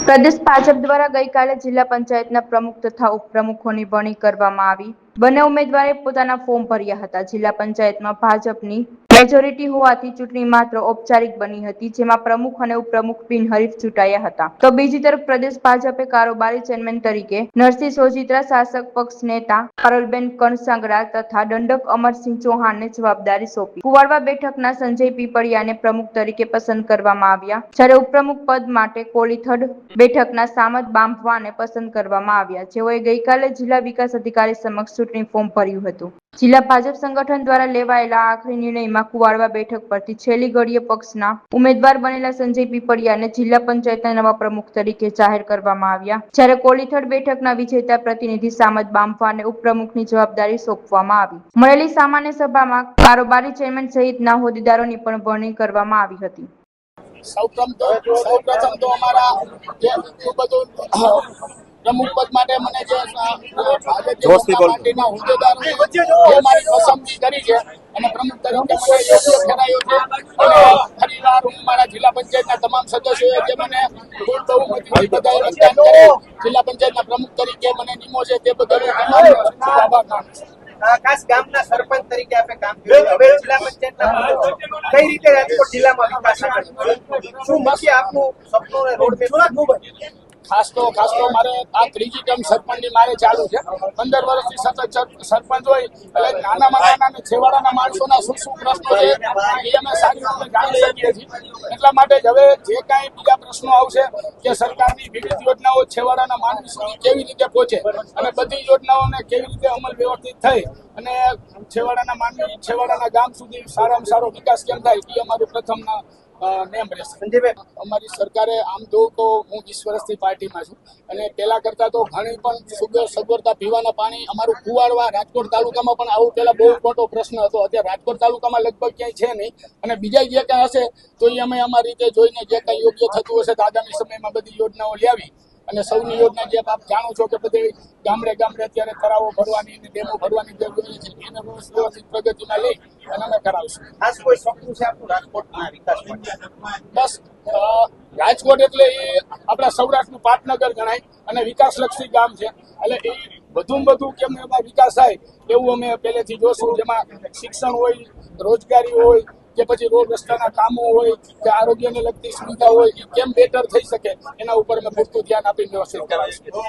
પ્રદેશ ભાજપ દ્વારા ગઈકાલે જિલ્લા પંચાયતના પ્રમુખ તથા ઉપપ્રમુખોની વરણી કરવામાં આવી। બંને ઉમેદવારે પોતાના ફોર્મ ભર્યા હતા। જિલ્લા પંચાયતમાં ભાજપની મેજોરિટી હોવાથી ચૂંટણી માત્ર ઔપચારિક બની હતી, જેમાં પ્રમુખ અને ઉપપ્રમુખ બિનહરીફ ચૂંટાયા હતા। તો બીજી તરફ પ્રદેશ ભાજપે કારોબારી ચેરમેન તરીકે નરસિંહ સોજિત્રા, શાસક પક્ષ નેતા પારુલબેન કણસાગરા તથા દંડક અમરસિંહ ચૌહાણને જવાબદારી સોંપી। કુવાડવા બેઠકના સંજય પીપળિયાને પ્રમુખ તરીકે પસંદ કરવામાં આવ્યા, જ્યારે ઉપપ્રમુખ પદ માટે કોલીથડ બેઠકના સામત બાંભવાને પસંદ કરવામાં આવ્યા, જેઓએ ગઈકાલે જિલ્લા વિકાસ અધિકારી સમક્ષ ચૂંટણી ફોર્મ ભર્યું હતું। જિલ્લા ભાજપ સંગઠન દ્વારા લેવાયેલા આખરી નિર્ણયમાં કુવાડવા બેઠક પરથી છેલ્લી ઘડીએ પક્ષના ઉમેદવાર બનેલા સંજય પીપળિયાને જિલ્લા પંચાયતના નવા પ્રમુખ તરીકે જાહેર કરવામાં આવ્યા, જ્યારે કોલીથડ બેઠકના વિજેતા પ્રતિનિધિ સામત બાંભવાને ઉપપ્રમુખની જવાબદારી સોંપવામાં આવી। મળેલી સામાન્ય સભામાં કારોબારી ચેરમેન સહિતના હોદ્દેદારોની પણ વરણી કરવામાં આવી હતી। સૌપ્રથમ તો અમારા જે બધું પ્રમુખ પદ માટે મને જે ભારતીય જનતા પાર્ટીના હોદ્દેદારોએ મારી પસંદગી કરી છે અને પ્રમુખ તરીકે મને યોગ્ય ઠરાયો છે અને ફરીવાર હું મારા જિલ્લા પંચાયતના તમામ સદસ્યોએ જે મને ખૂબ બહુમતીથી બધાએ મતદાન કરે જિલ્લા પંચાયતના પ્રમુખ તરીકે મને નિમો છે તે બદલ હું આભાર માનું છું। ખાસ ગામના સરપંચ તરીકે આપણે કામ કર્યું, હવે જિલ્લા પંચાયતના કઈ રીતે રાજકોટ જિલ્લામાં વિકાસ શું મુખ્ય આપનું સપનું રોડ ખાસ તો મારે આ ત્રીજી ટર્મ સરપંચની મારે ચાલુ છે। 15 વર્ષથી સતત સરપંચ હોય એટલે નાનામાં નાના અને છેવાડાના માણસોના શું પ્રશ્નો છે એ અમે સારી રીતે જાણી શકીએ છીએ। એટલા માટે જ હવે જે કાંઈ બીજા પ્રશ્નો આવશે કે સરકારની વિવિધ યોજનાઓ છેવાડાના માનવી સુધી કેવી રીતે પહોંચે અને બધી યોજનાઓને કેવી રીતે અમલ વ્યવસ્થિત થઈ અને છેવાડાના માનવી છેવાડાના ગામ સુધી સારામાં સારો વિકાસ કેમ થાય એ અમારું પ્રથમ નેમ રહેશે। સંજયભાઈ, અમારી સરકારે આમ જોઉં તો હું 20 વર્ષથી પાર્ટીમાં છું અને પહેલા કરતા તો ઘણી પણ સગવડતા પીવાના પાણી અમારું કુવાડવા રાજકોટ તાલુકામાં પણ આવું પહેલા બહુ મોટો પ્રશ્ન હતો। અત્યારે રાજકોટ તાલુકામાં લગભગ ક્યાંય છે નહીં અને બીજા જે કાંઈ હશે તો એ અમે અમારી રીતે જોઈને જે કાંઈ યોગ્ય થતું હશે તો આગામી સમયમાં બધી યોજનાઓ લાવી અને સૌની યોજના જે આપ જાણો છો કે બધી ગામડે અત્યારે તળાવો ભરવાની અને ડેમો ભરવાની જરૂરી છે એને વ્યવસ્થિત પ્રગતિમાં લઈ અને અમે કરાવશું। ખાસ કોઈ સપનું છે આપણું રાજકોટના વિકાસ માટે? બસ રાજકોટ એટલે એ આપણા સૌરાષ્ટ્રનું પાટનગર ગણાય અને વિકાસલક્ષી ગામ છે એટલે એ વધુમાં વધુ કેમ એમાં વિકાસ થાય એવું અમે પહેલેથી જોશું, જેમાં શિક્ષણ હોય, રોજગારી હોય કે પછી રોડ રસ્તાના કામો હોય કે આરોગ્યને લગતી સુવિધા હોય એ કેમ બેટર થઈ શકે એના ઉપર અમે પૂરતું ધ્યાન આપીને વ્યવસ્થિત કરાવીશું।